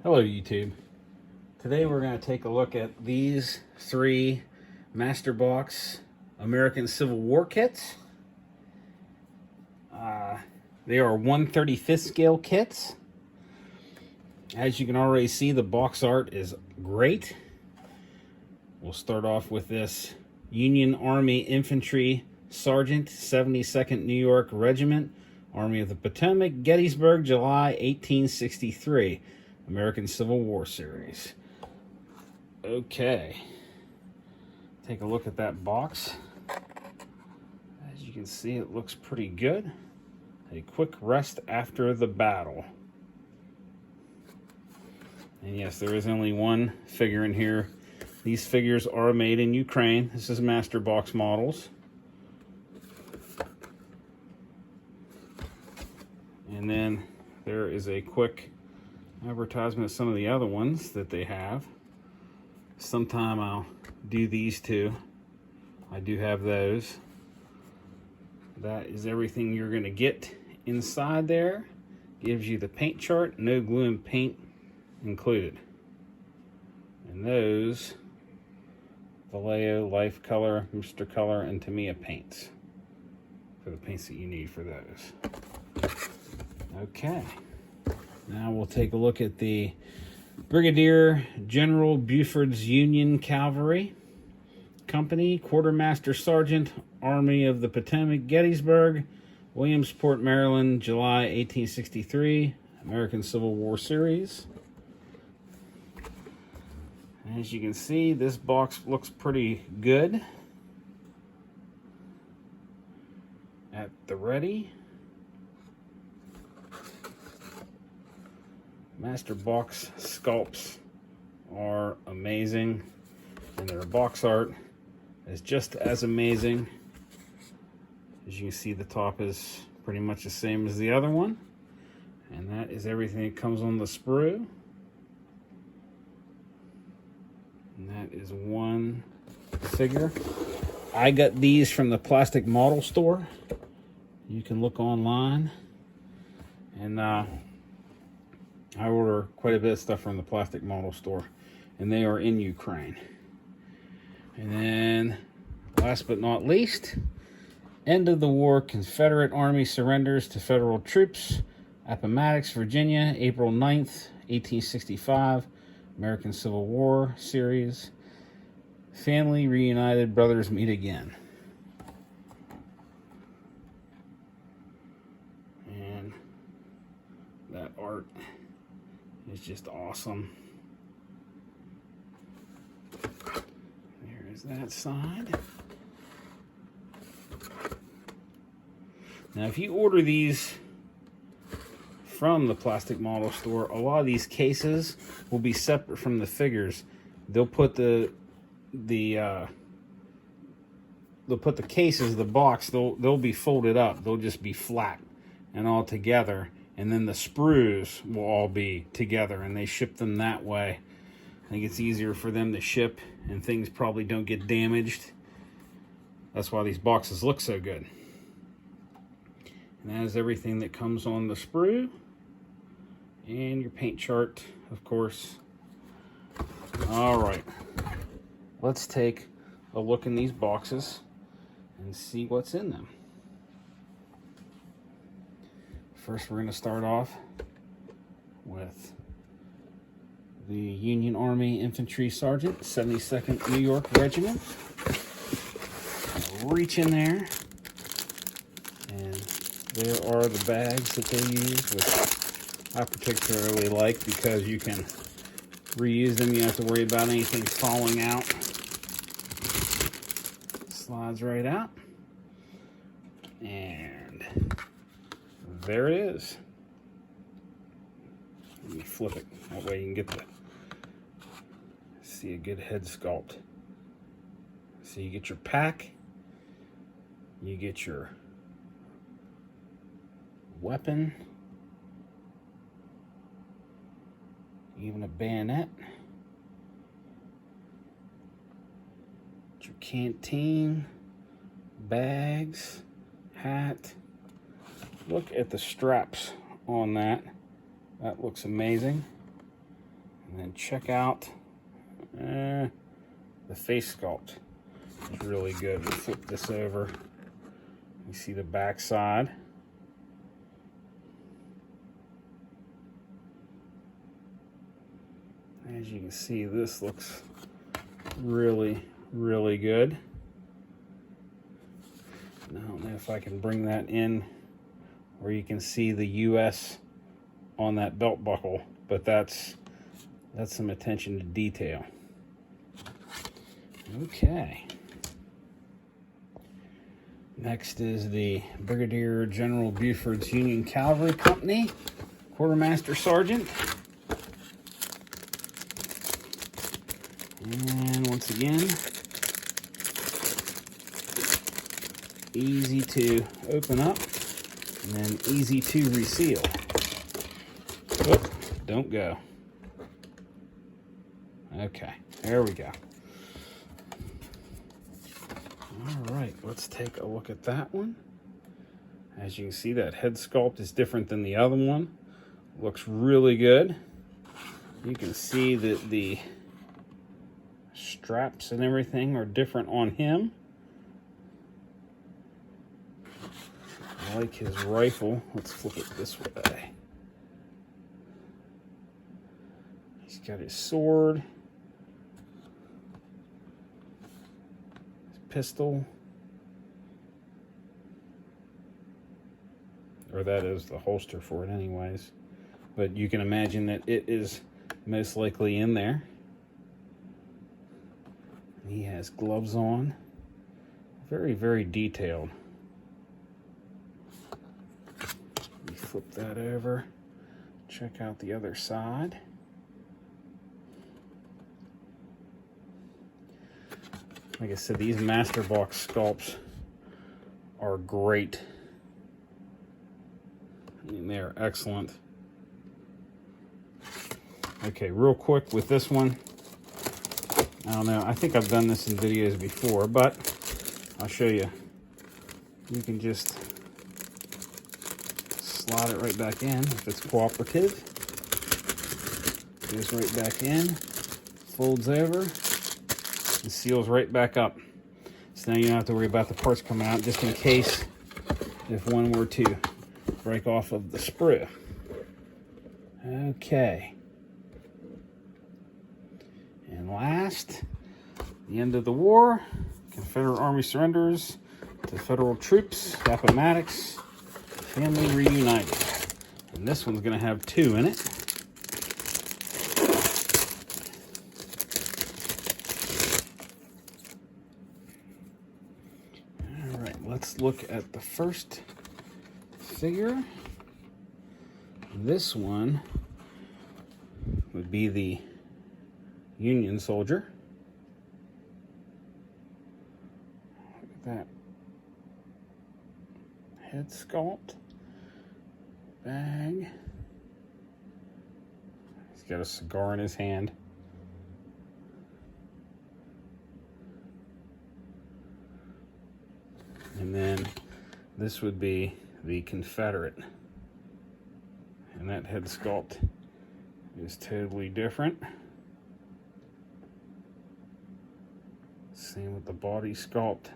Hello YouTube. Today we're going to take a look at these three Masterbox American Civil War kits. They are 1/35 scale kits. As you can already see, the box art is great. We'll start off with this Union Army Infantry Sergeant, 72nd New York Regiment, Army of the Potomac, Gettysburg, July 1863. American Civil War series. Okay. Take a look at that box. As you can see, it looks pretty good. A quick rest after the battle. And yes, there is only one figure in here. These figures are made in Ukraine. This is Masterbox models. And then there is a quick advertisement of some of the other ones that they have. Sometime I'll do these two. I do have those. That is everything you're going to get inside there. Gives you the paint chart, no glue and paint included. And those Vallejo, Life Color, Mr. Color, and Tamiya paints. For the paints that you need for those. Okay. Now we'll take a look at the Brigadier General Buford's Union Cavalry Company, Quartermaster Sergeant, Army of the Potomac, Gettysburg, Williamsport, Maryland, July 1863, American Civil War series. As you can see, this box looks pretty good. At the ready. Masterbox sculpts are amazing, and their box art is just as amazing. As you can see, the top is pretty much the same as the other one, and that is everything that comes on the sprue. And that is one figure. I got these from the Plastic Model Store. You can look online, and I order quite a bit of stuff from the Plastic Model Store, and they are in Ukraine. And then, last but not least, end of the war, Confederate Army surrenders to Federal troops, Appomattox, Virginia, April 9th, 1865, American Civil War series. Family reunited, brothers meet again. And that art is just awesome. There is that side. Now, if you order these from the Plastic Model Store, a lot of these cases will be separate from the figures. They'll put the cases, the box, they'll be folded up. They'll just be flat and all together. And then the sprues will all be together, and they ship them that way. I think it's easier for them to ship, and things probably don't get damaged. That's why these boxes look so good. And that is everything that comes on the sprue. And your paint chart, of course. All right. Let's take a look in these boxes and see what's in them. First, we're going to start off with the Union Army Infantry Sergeant, 72nd New York Regiment. Reach in there, and there are the bags that they use, which I particularly like because you can reuse them. You don't have to worry about anything falling out. Slides right out, and there it is. Let me flip it. That way you can get to see a good head sculpt. So you get your pack, you get your weapon, even a bayonet, your canteen, bags, hat. Look at the straps on that. That looks amazing. And then check out the face sculpt. It's really good. We'll flip this over. You see the back side. As you can see, this looks really, really good. I don't know if I can bring that in where you can see the US on that belt buckle, but that's some attention to detail. Okay. Next is the Brigadier General Buford's Union Cavalry Company, Quartermaster Sergeant. And once again, easy to open up and then easy to reseal. Oh, don't go. Okay, there we go. All right, let's take a look at that one. As you can see, that head sculpt is different than the other one. Looks really good. You can see that the straps and everything are different on him. I like his rifle. Let's flip it this way. He's got his sword, his pistol, or that is the holster for it anyways. But you can imagine that it is most likely in there. He has gloves on. Very, very detailed. We flip that over. Check out the other side. Like I said, these Masterbox sculpts are great. I mean, they're excellent. Okay, real quick with this one. I don't know, I think I've done this in videos before, but I'll show you. You can just slide it right back in if it's cooperative. Goes right back in, folds over, and seals right back up. So now you don't have to worry about the parts coming out, just in case if one were to break off of the sprue. Okay. And last, the end of the war, Confederate Army surrenders to Federal troops, Appomattox, family reunited. And this one's going to have 2 in it. All right, let's look at the first figure. This one would be the Union soldier. Look at that head sculpt, bag. He's got a cigar in his hand. And then this would be the Confederate. And that head sculpt is totally different. Same with the body sculpt.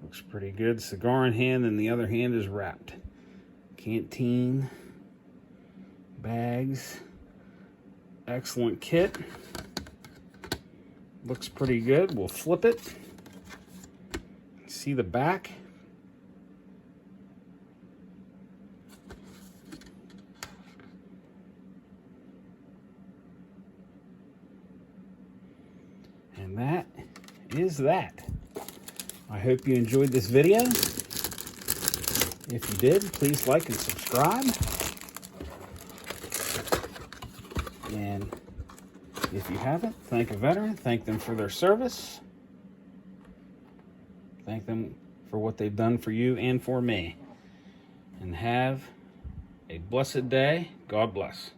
Looks pretty good. Cigar in hand, and the other hand is wrapped. Canteen, bags, excellent kit. Looks pretty good. We'll flip it. See the back. And that is that. I hope you enjoyed this video. If you did, please like and subscribe. And if you haven't, thank a veteran. Thank them for their service. Thank them for what they've done for you and for me. And have a blessed day. God bless.